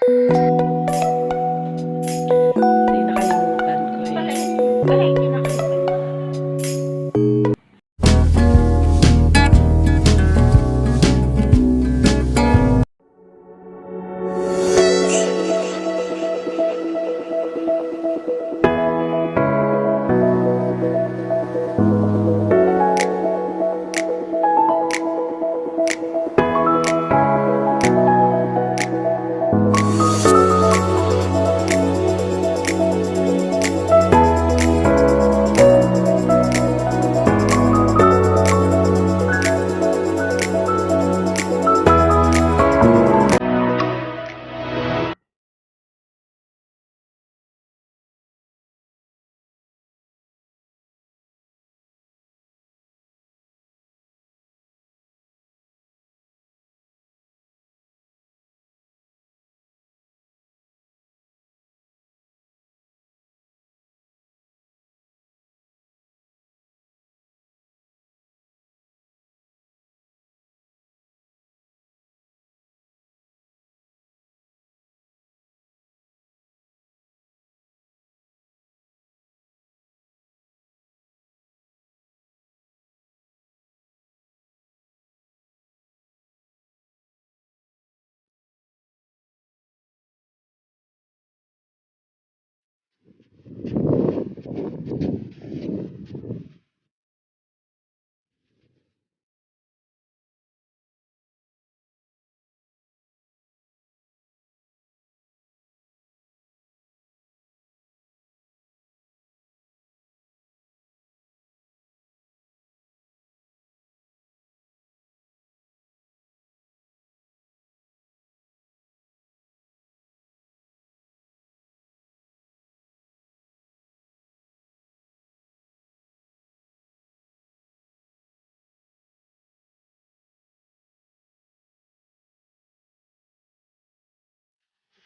Hindi nakalimutan ko eh.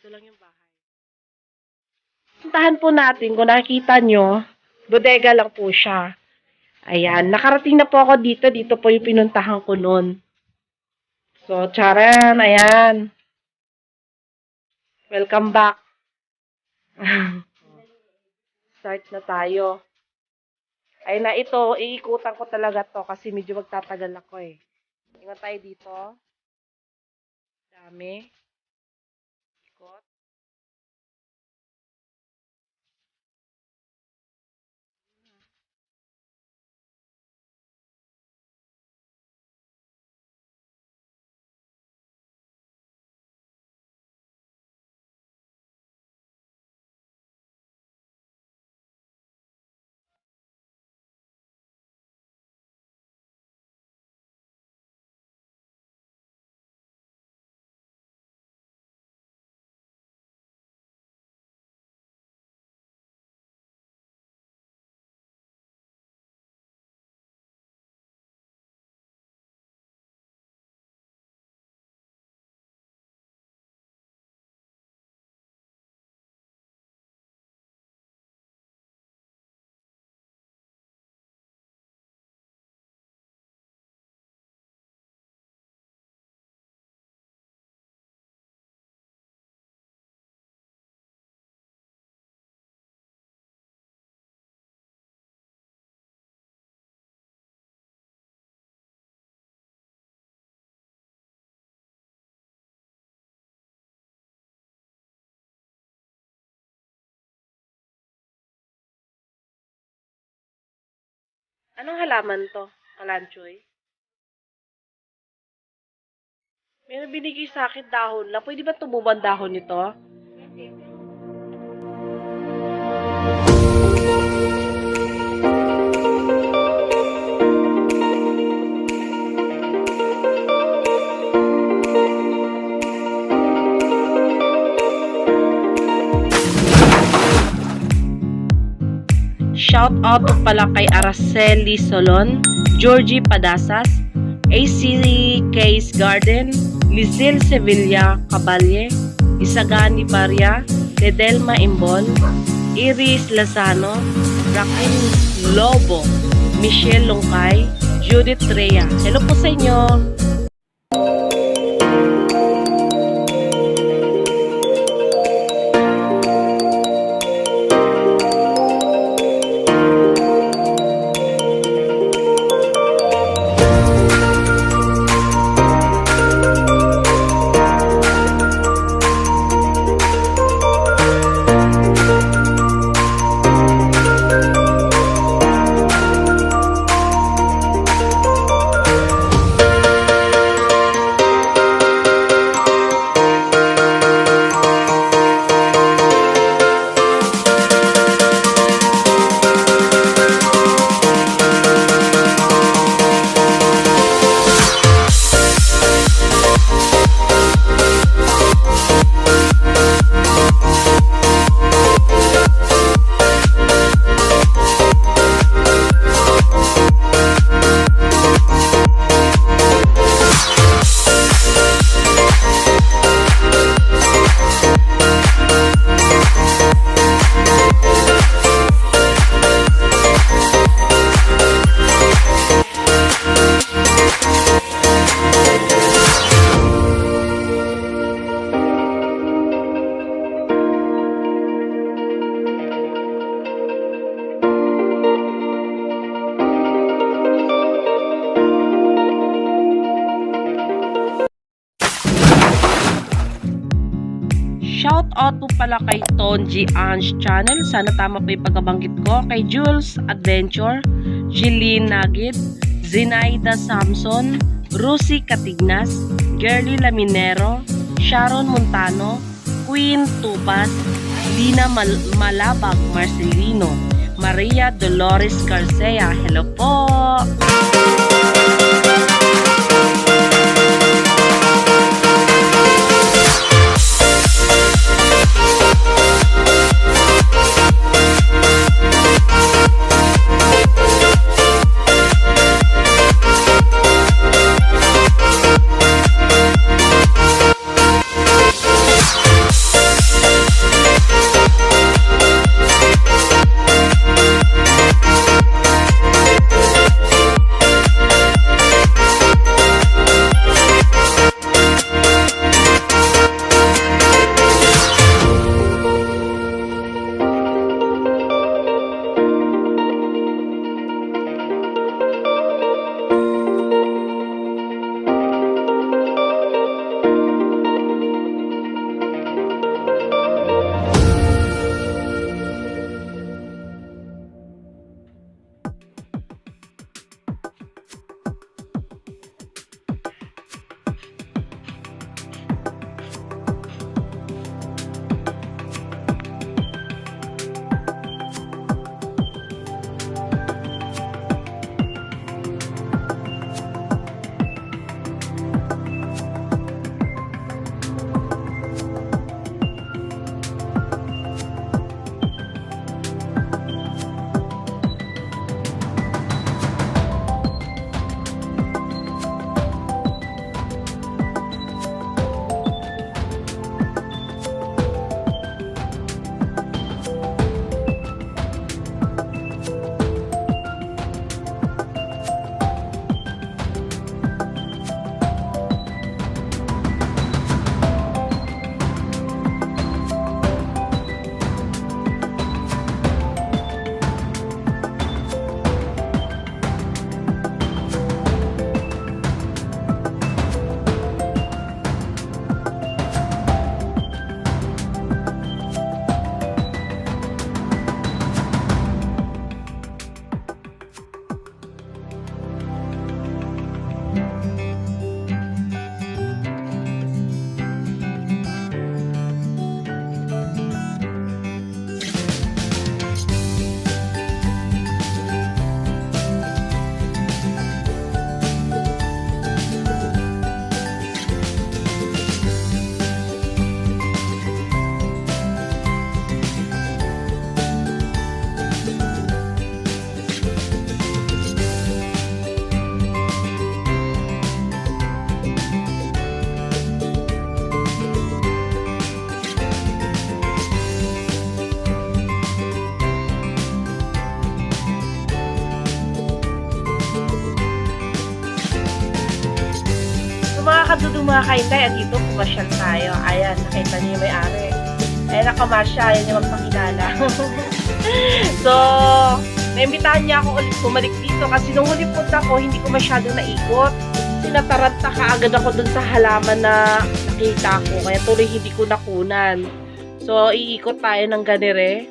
Ito lang yung bahay. Puntahan po natin, kung nakikita nyo, bodega lang po siya. Ayan, nakarating na po ako dito. Dito po yung pinuntahan ko noon. So, charan, ayan. Welcome back. Start na tayo. Ay na ito, iikutan ko talaga to kasi medyo magtatagal ako eh. Ingat tayo dito. Dami. Ikot. Anong halaman to? Kalanchoy? May binigay sa akin dahon lang. Pwede ba tumubo ang dahon nito? Shout out pala kay Araceli Solon, Georgie Padasas, AC Case Garden, Lizelle Sevilla Caballe, Isagani Baria, Dedelma Imbol, Iris Lazano, Raquel Lobo, Michelle Longkay, Judith Rhea. Hello po sa inyo! Shout out po pala kay Tonji Ange Channel. Sana tama po yung pagkabanggit ko. Kay Jules Adventure, Jeline Nagid, Zinaida Samson, Rusi Katignas, Girly Laminero, Sharon Montano, Queen Tubas, Dina Malabag Marcelino, Maria Dolores Garcia. Hello po! Kadudong mga kaintay, at dito pumasyal tayo. Ayan, nakita niyo yung may-ari. Ayan, nakamasya. Ayan yung magpakilala. So, naimbitahan niya ako ulit bumalik dito kasi nung huli punta ko, hindi ko masyado naikot. Sinataranta ka agad ako dun sa halaman na nakita ko. Kaya tuloy hindi ko nakunan. So, iikot tayo ng ganire.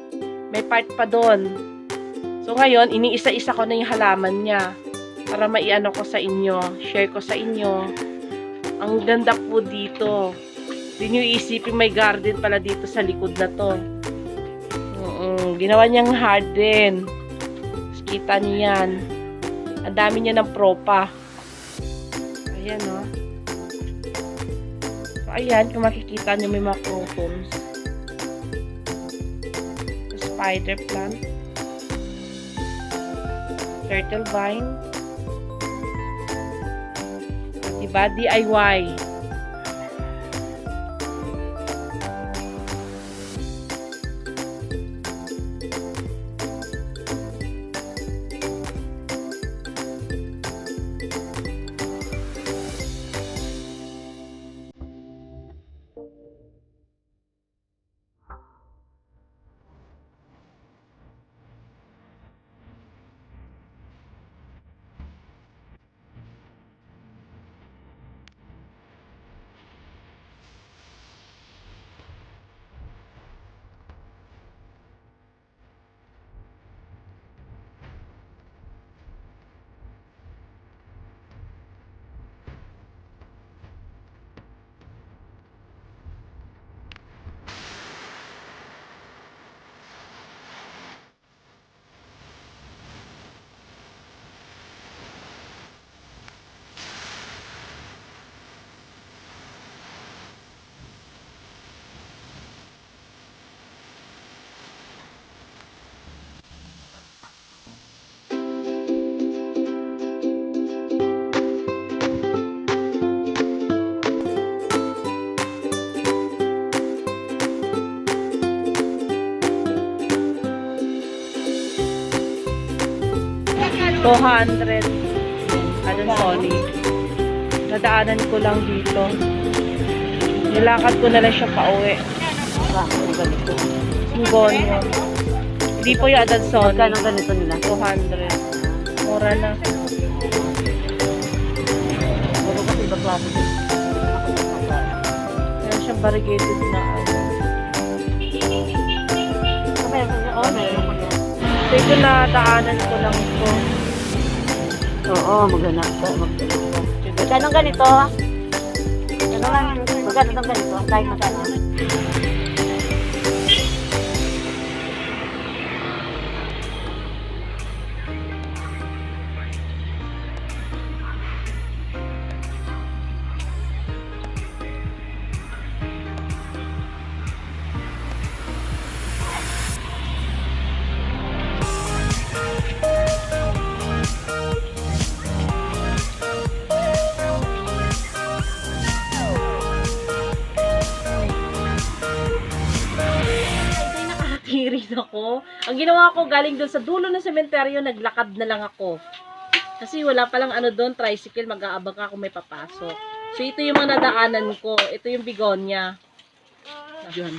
May part pa dun. So, ngayon, iniisa-isa ko na yung halaman niya para maiano ko sa inyo. Share ko sa inyo. Ang ganda po dito. Hindi nyo iisipin may garden pala dito sa likod na to. Ginawa niyang garden. Kita niyo yan. Ang dami niya ng propa. Ayan o. So, ayan. Kung makikita niyo may mga crotons. Spider plant. Turtle vine. Diba? DIY. 200. Adan Sony. Nadaanan ko lang dito. Nilakad ko na lang siya pa uwi. Ganito. Gonyo. Hindi po yung Adan Sony. Magkano ganito nila? 200. Mura na. Pero kasi iba klase din. Meron siyang variegated na ano. Meron ko yan. So ito na daanan ko lang ito. Oo, maghanap ka. Magkano ganito? Ano lang? Magkano ng ganito? Kahit magkano? Nakakatirin ako. Ang ginawa ko, galing doon sa dulo ng sementeryo, naglakad na lang ako. Kasi wala palang ano doon, tricycle, mag-aabang ako may papasok. So ito yung mga nadaanan ko. Ito yung bigonya. Diyan.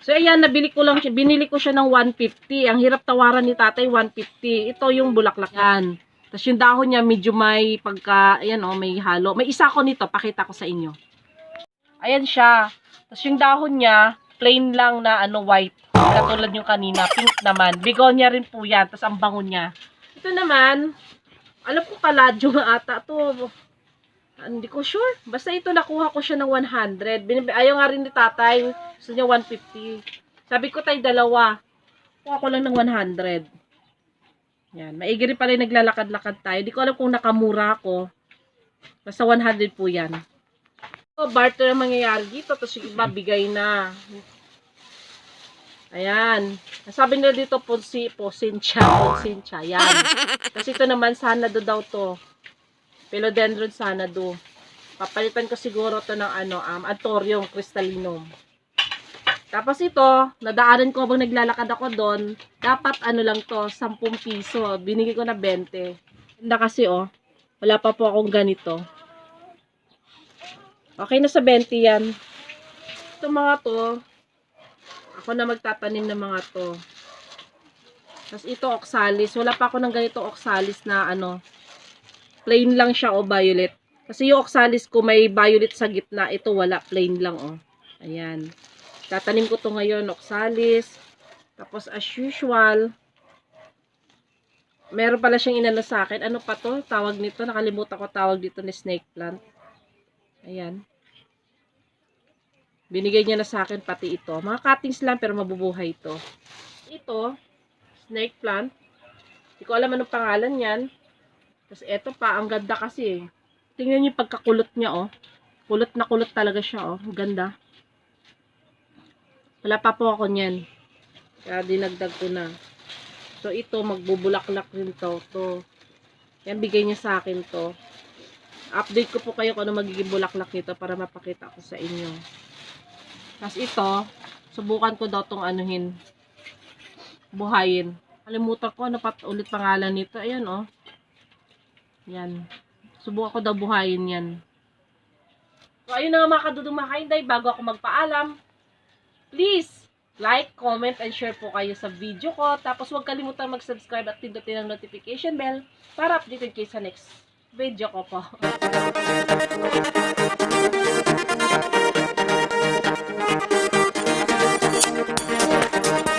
So ayan, binili ko siya ng 150. Ang hirap tawaran ni tatay, 150. Ito yung bulaklak yan. Tapos yung dahon niya medyo may pagka, ayan o, may halo. May isa ko nito, pakita ko sa inyo. Ayan siya. Tapos yung dahon niya, plain lang na ano, white. Katulad yung kanina, pink naman. Bigonya rin po yan. Tapos ang bango niya. Ito naman, alam ko kaladyo nga ata to. Hindi ko sure. Basta ito nakuha ko siya ng 100. Ayaw nga rin ni tatay. Gusto niya 150. Sabi ko tayo dalawa. Kuha ko lang ng 100. Yan. Maigi rin pala yung naglalakad-lakad tayo. Di ko alam kung nakamura ako. Basta 100 po yan. So, barter ang mangyayari dito. Tapos yung iba bigay na. Ayan. Sabi nila dito, Posincha. Yan. Kasi ito naman, Sanado daw to. Philodendron Sanado. Papalitan ko siguro to ng ano, Anthurium crystallinum. Tapos ito, nadaanan ko habang naglalakad ako doon, dapat ano lang to, 10 piso. Binigay ko na 20. Ganda kasi oh, wala pa po akong ganito. Okay na sa 20 yan. Ito mga to, ako na magtatanim ng mga to. Tapos ito oxalis, wala pa ako ng ganito oxalis na ano, plain lang siya o violet. Kasi yung oxalis ko may violet sa gitna, ito wala, plain lang oh. Ayan. Tatanim ko to ngayon, oxalis. Tapos as usual, meron pala siyang inano sa akin. Ano pa to? Tawag nito, nakalimutan ko tawag dito ni snake plant. Ayan. Binigay niya na sa akin pati ito. Mga cuttings lang pero mabubuhay ito. Ito, snake plant. Hindi ko alam anong pangalan yan. Tapos ito pa, ang ganda kasi eh. Tingnan niyo yung pagkakulot niya oh. Kulot na kulot talaga siya oh. Ang ganda. Wala pa po ako niyan. Kaya dinagdag ko na. So ito, magbubulaklak rin to. Yan, bigay niya sa akin to. Update ko po kayo kung ano magiging bulaklak nito para mapakita ko sa inyo. Tapos ito, subukan ko daw tong anuhin. Buhayin. Kalimutan ko ano pa ulit pangalan nito. Ayan oh. Yan. Subukan ko daw buhayin yan. So ayun na nga mga kadudong mga kainday, bago ako magpaalam. Please, like, comment, and share po kayo sa video ko. Tapos huwag kalimutan mag-subscribe at pindutin ang notification bell para updated kayo sa next video ko po.